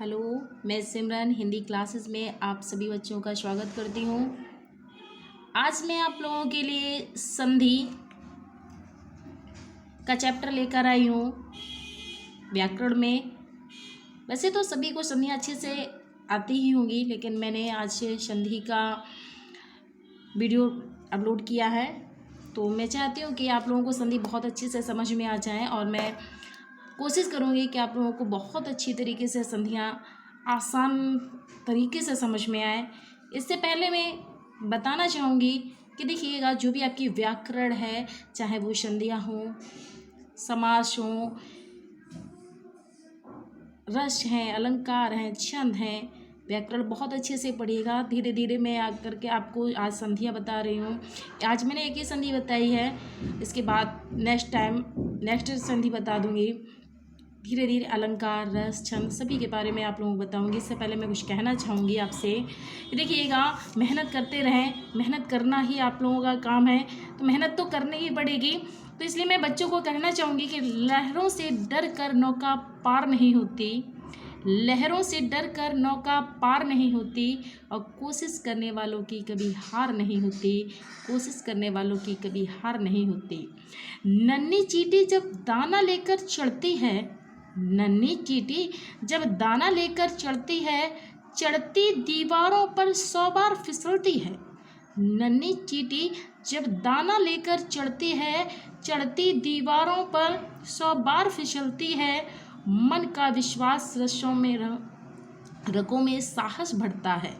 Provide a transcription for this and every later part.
Hello, मैं सिमरन Hindi classes में आप सभी बच्चों का स्वागत करती हूँ। आज मैं आप लोगों के लिए संधि का चैप्टर लेकर आई हूँ व्याकरण में। वैसे तो सभी को संधियाँ अच्छे से आती ही होंगी, लेकिन मैंने आज संधि का वीडियो अपलोड किया है, तो मैं चाहती हूँ कि आप लोगों को संधि बहुत अच्छे से समझ में आ जाए और मैं कोशिश करूँगी कि आप लोगों को बहुत अच्छी तरीके से संधियाँ आसान तरीके से समझ में आए। इससे पहले मैं बताना चाहूँगी कि देखिएगा, जो भी आपकी व्याकरण है, चाहे वो संधियाँ हों, समास हों, रस हैं, अलंकार हैं, छंद हैं, व्याकरण बहुत अच्छे से पढ़िएगा। धीरे धीरे मैं आकर के आपको आज संधियाँ बता रही हूँ। आज मैंने एक ही संधि बताई है, इसके बाद नेक्स्ट संधि बता दूँगी। धीरे धीरे अलंकार, रस, छंद सभी के बारे में आप लोगों को बताऊंगी। इससे पहले मैं कुछ कहना चाहूँगी आपसे। देखिएगा, मेहनत करते रहें, मेहनत करना ही आप लोगों का काम है, तो मेहनत तो करनी ही पड़ेगी। तो इसलिए मैं बच्चों को कहना चाहूँगी कि लहरों से डर कर नौका पार नहीं होती, लहरों से डर कर नौका पार नहीं होती, और कोशिश करने वालों की कभी हार नहीं होती, कोशिश करने वालों की कभी हार नहीं होती। नन्ही चींटी जब दाना लेकर चढ़ती है, नन्ही चींटी जब दाना लेकर चढ़ती है, चढ़ती दीवारों पर 100 बार फिसलती है। नन्ही चींटी जब दाना लेकर चढ़ती है, चढ़ती दीवारों पर 100 बार फिसलती है। मन का विश्वास रगों में साहस बढ़ता है,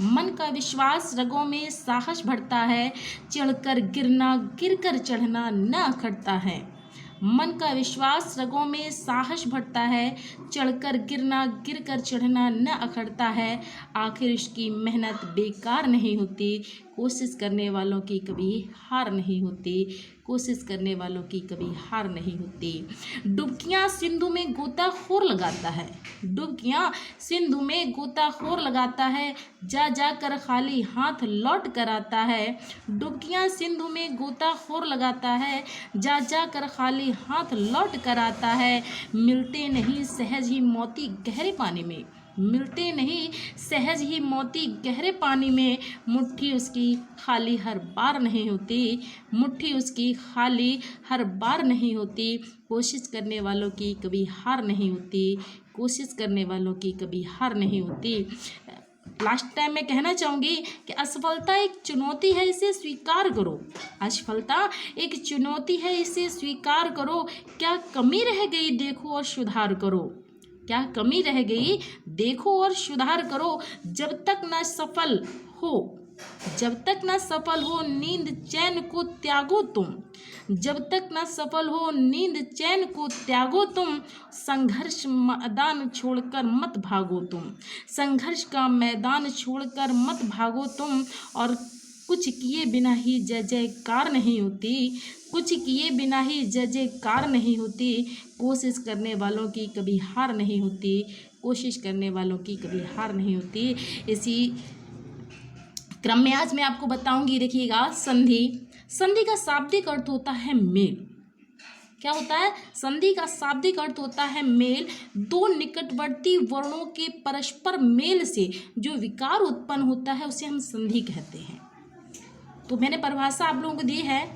मन का विश्वास रगों में साहस बढ़ता है। चढ़कर गिरना, गिरकर चढ़ना न अखरता है। मन का विश्वास रगों में साहस बढ़ता है, चढ़कर गिरना, गिरकर चढ़ना न अखरता है। आखिर उसकी मेहनत बेकार नहीं होती, कोशिश करने वालों की कभी हार नहीं होती, कोशिश करने वालों की कभी हार नहीं होती। डुबकियाँ सिंधु में गोताखोर लगाता है, डुबकियाँ सिंधु में गोताखोर लगाता है, जा जा कर खाली हाथ लौट कर आता है। डुबकियाँ सिंधु में गोताखोर लगाता है, जा जा कर खाली हाथ लौट कर आता है। मिलते नहीं सहज ही मोती गहरे पानी में, मिलते नहीं सहज ही मोती गहरे पानी में। मुट्ठी उसकी खाली हर बार नहीं होती, मुट्ठी उसकी खाली हर बार नहीं होती। कोशिश करने वालों की कभी हार नहीं होती, कोशिश करने वालों की कभी हार नहीं होती। लास्ट टाइम मैं कहना चाहूँगी कि असफलता एक चुनौती है, इसे स्वीकार करो। असफलता एक चुनौती है, इसे स्वीकार करो। क्या कमी रह गई देखो और सुधार करो, क्या कमी रह गई देखो और सुधार करो। जब तक न सफल हो, जब तक न सफल हो नींद चैन को त्यागो तुम, जब तक न सफल हो नींद चैन को त्यागो तुम। संघर्ष मैदान छोड़कर मत भागो तुम, संघर्ष का मैदान छोड़कर मत भागो तुम। और कुछ किए बिना ही जय जयकार नहीं होती, कुछ किए बिना ही जय जयकार नहीं होती। कोशिश करने वालों की कभी हार नहीं होती, कोशिश करने वालों की कभी हार नहीं होती। इसी क्रम में आज मैं आपको बताऊंगी। देखिएगा, संधि, संधि का शाब्दिक अर्थ होता है मेल। क्या होता है? संधि का शाब्दिक अर्थ होता है मेल। दो निकटवर्ती वर्णों के परस्पर मेल से जो विकार उत्पन्न होता है उसे हम संधि कहते हैं। तो मैंने परिभाषा आप लोगों को दी है,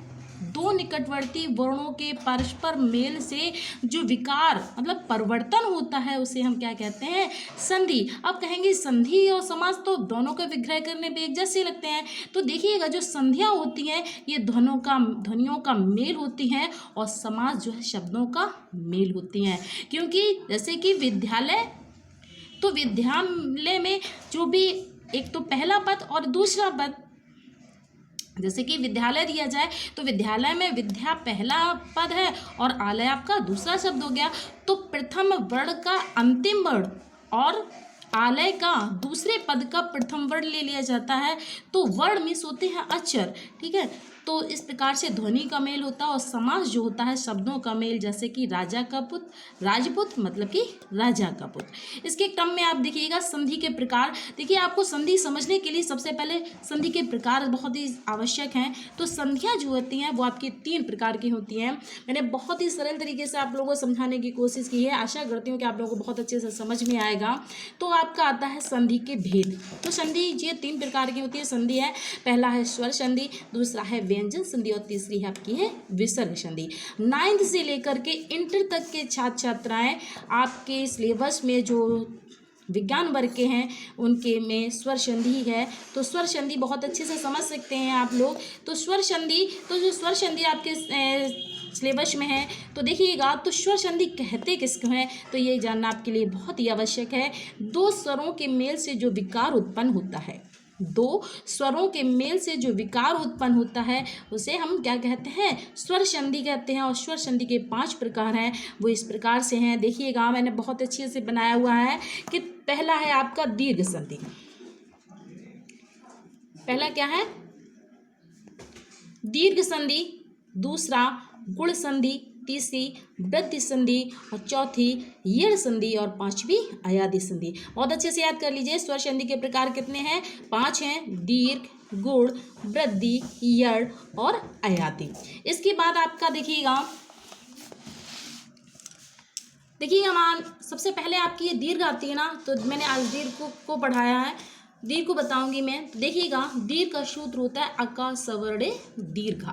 दो निकटवर्ती वर्णों के परस्पर मेल से जो विकार मतलब परिवर्तन होता है उसे हम क्या कहते हैं? संधि। अब कहेंगे संधि और समास तो दोनों का विग्रह करने पे एक जैसे लगते हैं। तो देखिएगा, जो संधियाँ होती हैं ये ध्वनियों का मेल होती हैं, और समास जो है शब्दों का मेल होती हैं। क्योंकि जैसे कि विद्यालय, तो विद्यालय में जो भी एक तो पहला पद और दूसरा पद, जैसे कि विद्यालय दिया जाए तो विद्यालय में विद्या पहला पद है और आलय आपका दूसरा शब्द हो गया। तो प्रथम वर्ण का अंतिम वर्ण और आलय का दूसरे पद का प्रथम वर्ण ले लिया जाता है। तो वर्ण मिस होते हैं अक्षर, ठीक है। तो इस प्रकार से ध्वनि का मेल होता है और समास जो होता है शब्दों का मेल, जैसे कि राजा का पुत्र, राजपुत्र मतलब कि राजा का पुत्र। इसके क्रम में आप देखिएगा संधि के प्रकार। देखिए आपको संधि समझने के लिए सबसे पहले संधि के प्रकार बहुत ही आवश्यक हैं। तो संधियाँ जो होती हैं वो आपकी 3 प्रकार की होती हैं। मैंने बहुत ही सरल तरीके से आप लोगों को समझाने की कोशिश की है, आशा करती हूँ कि आप लोगों को बहुत अच्छे से समझ में आएगा। तो आपका आता है संधि के भेद। तो संधि ये 3 प्रकार की होती है संधि है। पहला है स्वर संधि, दूसरा है व्यंजन संधि और तीसरी है आपकी है विसर्ग संधि। 9th से लेकर के इंटर तक के छात्र छात्राएं आपके सिलेबस में जो विज्ञान वर्ग के हैं उनके में स्वर संधि है। तो स्वर संधि बहुत अच्छे से समझ सकते हैं आप लोग। तो स्वर संधि, तो जो स्वर संधि आपके सिलेबस में है तो देखिएगा, तो स्वर संधि कहते किसको हैं, तो ये जानना आपके लिए बहुत ही आवश्यक है। 2 स्वरों के मेल से जो विकार उत्पन्न होता है, 2 स्वरों के मेल से जो विकार उत्पन्न होता है उसे हम क्या कहते हैं, स्वर संधि कहते हैं। और स्वर संधि के 5 प्रकार हैं, वो इस प्रकार से हैं। देखिएगा मैंने बहुत अच्छे से बनाया हुआ है कि पहला है आपका दीर्घ संधि। पहला क्या है, दीर्घ संधि, दूसरा गुण संधि, तीसरी वृद्धि संधि और चौथी यड़ संधि और 5वीं अयादि संधि। बहुत अच्छे से याद कर लीजिए। स्वर संधि के प्रकार कितने हैं, 5 हैं, दीर्घ, गुण, वृद्धि, यड़ और अयादि। इसके बाद आपका देखिएगा सबसे पहले आपकी ये दीर्घ आती है ना, तो मैंने आज दीर्घ को पढ़ाया है, दीर्घ को बताऊंगी मैं। देखिएगा दीर्घ का सूत्र होता है अका सवर्णे दीर्घा।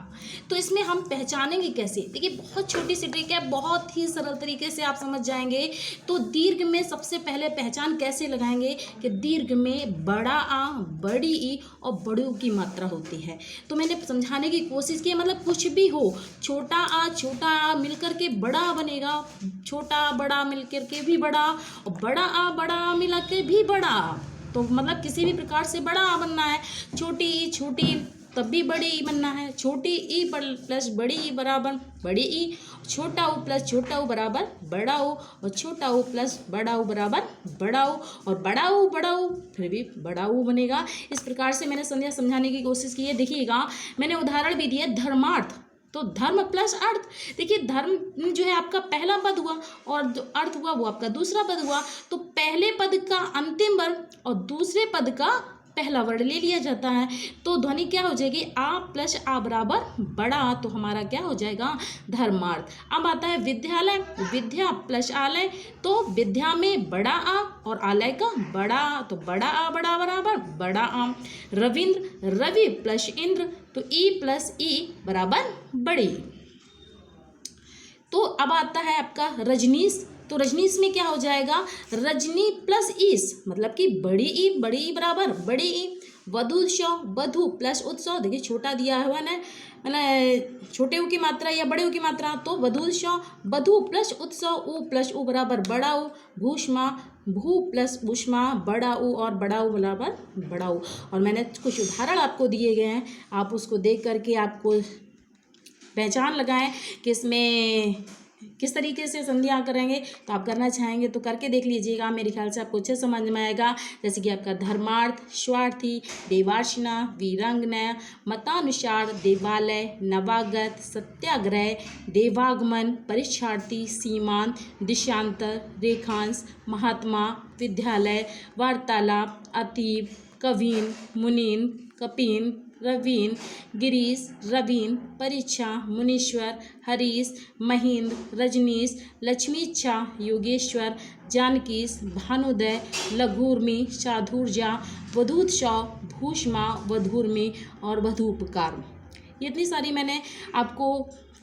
तो इसमें हम पहचानेंगे कैसे, देखिए बहुत छोटी सी ट्रिक है, बहुत ही सरल तरीके से आप समझ जाएंगे। तो दीर्घ में सबसे पहले पहचान कैसे लगाएंगे कि दीर्घ में बड़ा आ, बड़ी ई और बड़ी ऊ की मात्रा होती है। तो मैंने समझाने की कोशिश की, मतलब कुछ भी हो, छोटा आ मिलकर के बड़ा बनेगा, छोटा बड़ा मिलकर के भी बड़ा, और बड़ा आ मिला के भी बड़ा। तो मतलब किसी भी प्रकार से बड़ा आ बनना है, छोटी ई छोटी तब भी बड़ी ई बनना है, छोटी ई प्लस बड़ी ई बराबर बड़ी ई, छोटा ऊ प्लस छोटा ऊ बराबर बड़ा ऊ, और छोटा ऊ प्लस बड़ा ऊ बराबर बड़ा ऊ, और बड़ा ऊ फिर भी बड़ा ऊ बनेगा। इस प्रकार से मैंने संध्या समझाने की कोशिश की है। देखिएगा मैंने उदाहरण भी दिया, धर्मार्थ, तो धर्म प्लस अर्थ। देखिए धर्म जो है आपका पहला पद हुआ और जो अर्थ हुआ वो आपका दूसरा पद हुआ। तो पहले पद का अंतिम वर्ण और दूसरे पद का पहला वर्ण ले लिया जाता है। तो ध्वनि क्या हो जाएगी, आ प्लस आ बराबर बड़ा, तो हमारा क्या हो जाएगा, धर्मार्थ। अब आता है विद्यालय, विद्या प्लस आलय, तो विद्या में बड़ा आ और आलय का बड़ा, तो बड़ा आ बड़ा बराबर बड़ा आम। रविंद्र, रवि प्लस इंद्र, तो ई प्लस ई बराबर बड़ी। तो अब आता है आपका रजनीश, तो रजनीश में क्या हो जाएगा, रजनी प्लस ईस मतलब कि बड़ी ई बराबर बड़ी ई। वधुशव, वधु प्लस उत्सव, देखिए छोटा दिया हुआ है मैंने, छोटे ऊ की मात्रा या बड़े ऊ की मात्रा, तो वधुशव, वधु प्लस उत्सव, ऊ प्लस ऊ बराबर बड़ा ऊ। भूष्मा, भू प्लस भूष्मा बड़ा ऊ और बड़ा ऊ बराबर बड़ा ऊ। और मैंने कुछ उदाहरण आपको दिए गए हैं, आप उसको देख करके आपको पहचान लगाएं कि इसमें किस तरीके से संधियाँ करेंगे। तो आप करना चाहेंगे तो करके देख लीजिएगा, मेरे ख्याल से आपको अच्छे समझ में आएगा। जैसे कि आपका धर्मार्थ, स्वार्थी, देवार्चना, वीरांगना, मतानुसार, देवालय, नवागत, सत्याग्रह, देवागमन, परीक्षार्थी, सीमांत, दिशांतर, रेखांश, महात्मा, विद्यालय, वार्तालाप, अतीब, कवीन, मुनीन, कपीन, रवीन, गिरीश, रवीन, परीक्षा, मुनीश्वर, हरीश, महेंद्र, रजनीश, लक्ष्मीच्छा, योगेश्वर, जानकीश, भानुदय, लघुर्मी, साधुर्जा, वधूत्सव, भूष्मा, वधूर्मी और वधूपकार। ये इतनी सारी मैंने आपको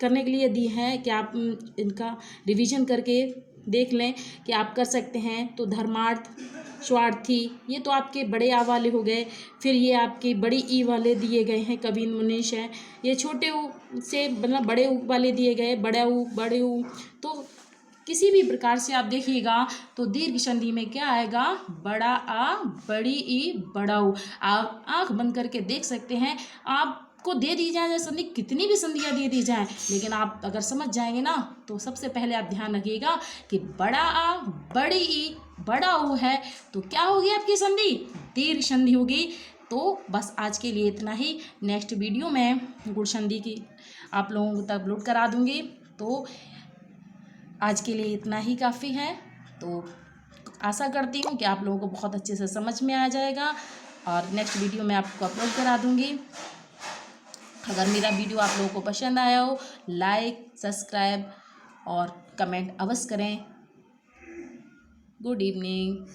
करने के लिए दी है कि आप इनका रिवीजन करके देख लें कि आप कर सकते हैं। तो धर्मार्थ, स्वार्थी, ये तो आपके बड़े आ वाले हो गए। फिर ये आपके बड़ी ई वाले दिए गए हैं, कवीन मुनीश है। ये छोटे ऊ से मतलब बड़े ऊ वाले दिए गए, बड़ा ऊ, बड़े ऊ। तो किसी भी प्रकार से आप देखिएगा तो दीर्घ संधि में क्या आएगा, बड़ा आ, बड़ी ई, बड़ा ऊ। आप आँख बंद करके देख सकते हैं, आप को दे दी जाए संधि, कितनी भी संधियाँ दे दी जाए, लेकिन आप अगर समझ जाएंगे ना तो सबसे पहले आप ध्यान रखिएगा कि बड़ा आ, बड़ी ई, बड़ा ऊ है, तो क्या होगी आपकी संधि, दीर्घ संधि होगी। तो बस आज के लिए इतना ही। नेक्स्ट वीडियो में गुड़ संधि की आप लोगों तक अपलोड करा दूँगी। तो आज के लिए इतना ही काफ़ी है। तो आशा करती हूँ कि आप लोगों को बहुत अच्छे से समझ में आ जाएगा और नेक्स्ट वीडियो में आपको अपलोड करा दूँगी। अगर मेरा वीडियो आप लोगों को पसंद आया हो, लाइक, सब्सक्राइब और कमेंट अवश्य करें। Good evening.